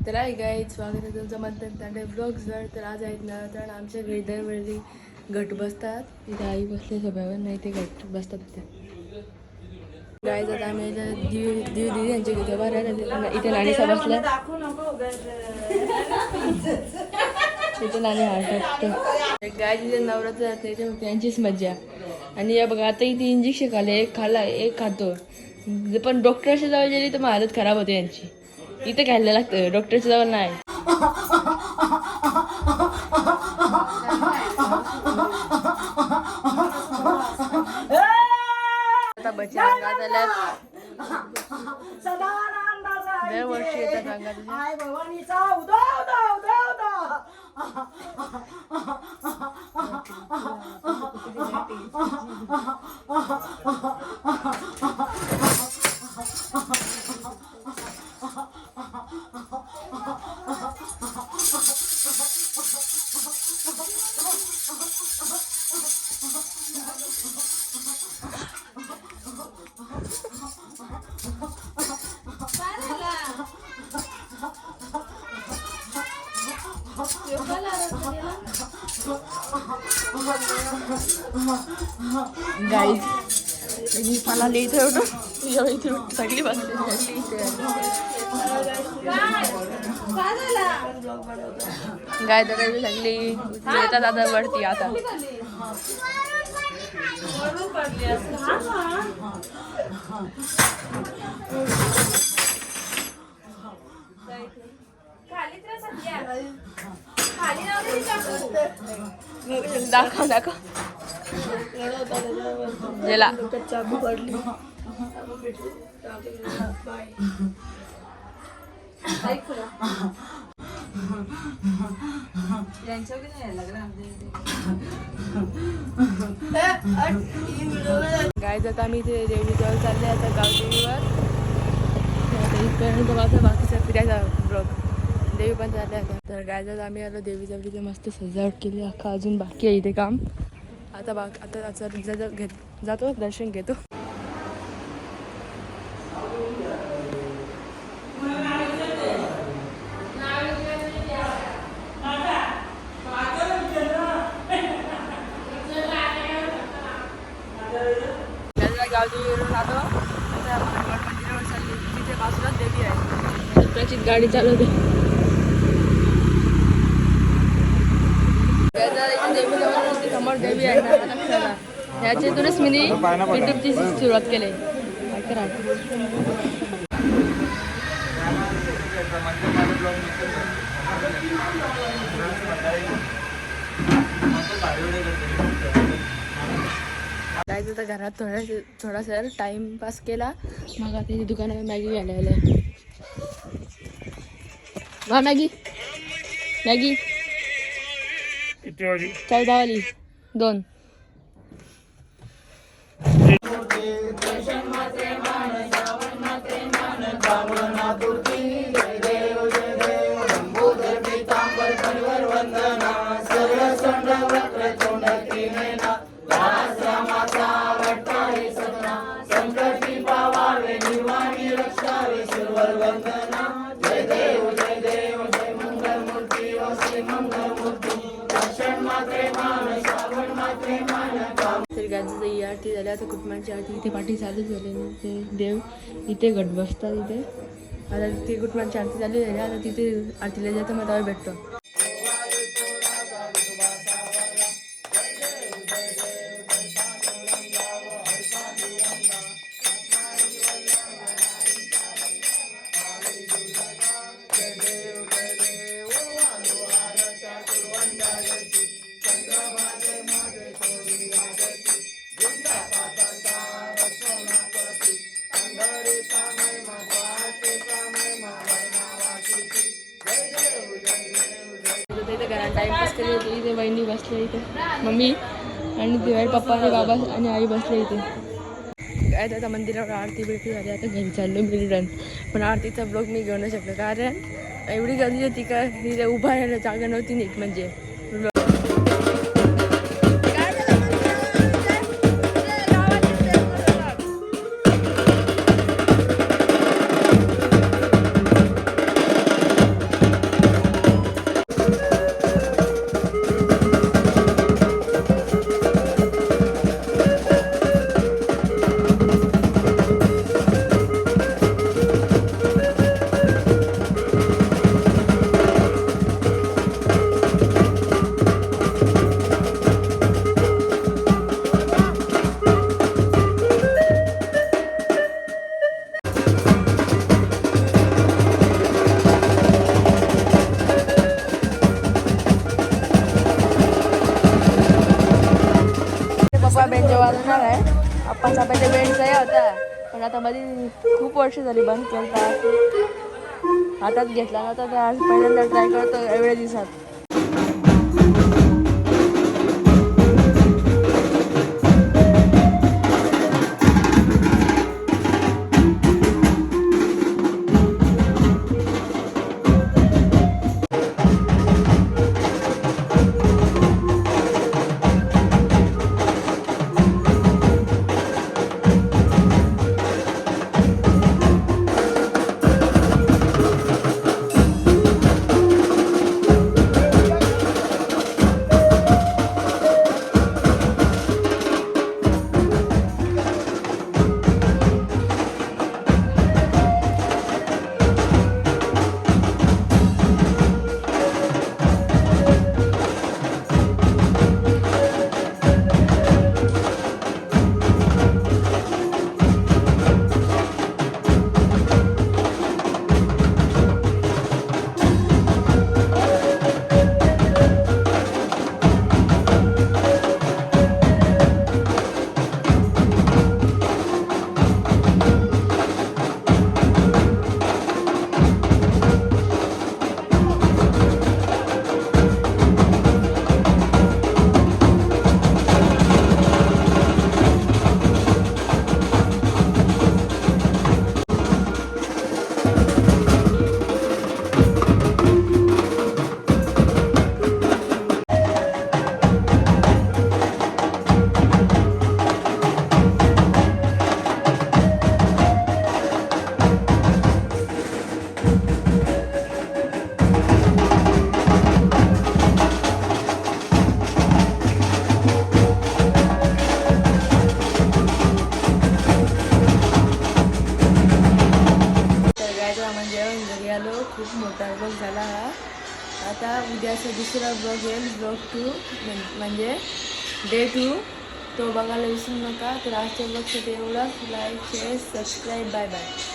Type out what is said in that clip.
तर आहे काय स्वागत आहे तुमचं म्हणतात तांडे ब्लॉग्सवर. तर आज आहेत ना तर आमच्या घरी दरवेळी घट बसतात. तिथे आई बसले सोप्यावर नाही ते घट बसतात तिथे गाय जात आम्ही दिदी यांच्या घरी बरं इथे नाणीसा बसला तिथे नाणी हार्ट गाय तिथे नवरात्र जाते त्यांचीच मज्जा. आणि या बघा आता इथे इंजेक्शन खाल्ले एक खाल्ला एक खातो पण डॉक्टरच्या जवळ गेली तर मग हालत खराब होते यांची. इथे घ्यायला लागतं डॉक्टरच्या जवळ नाही. आता बच्चे अंगात आल्यात दरवर्षी येतात अंगात. गाईज मी मला लिहित होतो इथे सगळी बसली गाय तर काही सगळी येतात आता वरती आता दाखव दाखव गेला चाबी पडली. गाय जात आम्ही ते देवीजवळ चालले आता गावदेवीवर. इथपर्यंत माझा बाकीचा फिरायचा ब्लॉग देवी पण चालले आता. तर गाय जात आम्ही आलो देवीजवळ. तिथे मस्त सजावट केली अख्खा अजून बाकी आहे इथे काम. आता आता जातो दर्शन घेतो. गावदेवीवरून आलो आता मंदिरावर चालली. तिथे बाजूलाच देवी आहे. सत्राची गाडी चालवते. समोर देवी आहे ना याच्यातूनच मी युट्यूबची सुरुवात केली. जायचं तर घरात थोडासा टाइमपास केला. मग आता दुकानावर मॅगी घ्यायला आलं. वा मॅगी मॅगी 14 वाली 2. तर गायचं ही आरती झाली. आता कुटुंबाची आरती इथे पाठी चालू झाली. ते देव इथे घट बसतात इथे. आता ती कुटुंबाची आरती चालू झाली. आता तिथे आरतीला जातं मग त्यावर भेटतो. टाइमपास केली होती. इथे बहिणी बसले इथे मम्मी आणि दिवाळी पप्पा आणि बाबा आणि आई बसले इथे. काय आता मंदिरावर आरती बिरती झाली. आता घरी चाललो मी रिटर्न. पण आरतीचा ब्लॉग मी घेऊ नाही शकलो कारण एवढी गर्दी होती का तिथे उभा राहायला जागा नव्हती नीट. म्हणजे पप्पा बेंच वाजवणार आहे. आप्पाचा पहिले बेंचचा होता पण आता मध्ये खूप वर्ष झाली बंद केला. हातात घेतला नव्हता तर आज पहिल्यांदा ट्राय करतो एवढ्या दिवसात. खूप मोठा ब्लॉग झाला हा. आता उद्याचा दुसरा ब्लॉग येईल, ब्लॉग 2 म्हणजे डे 2. तो बघायला विसरू नका. तर आजच्या ब्लॉगसाठी एवढंच. Like, share, subscribe. Bye bye.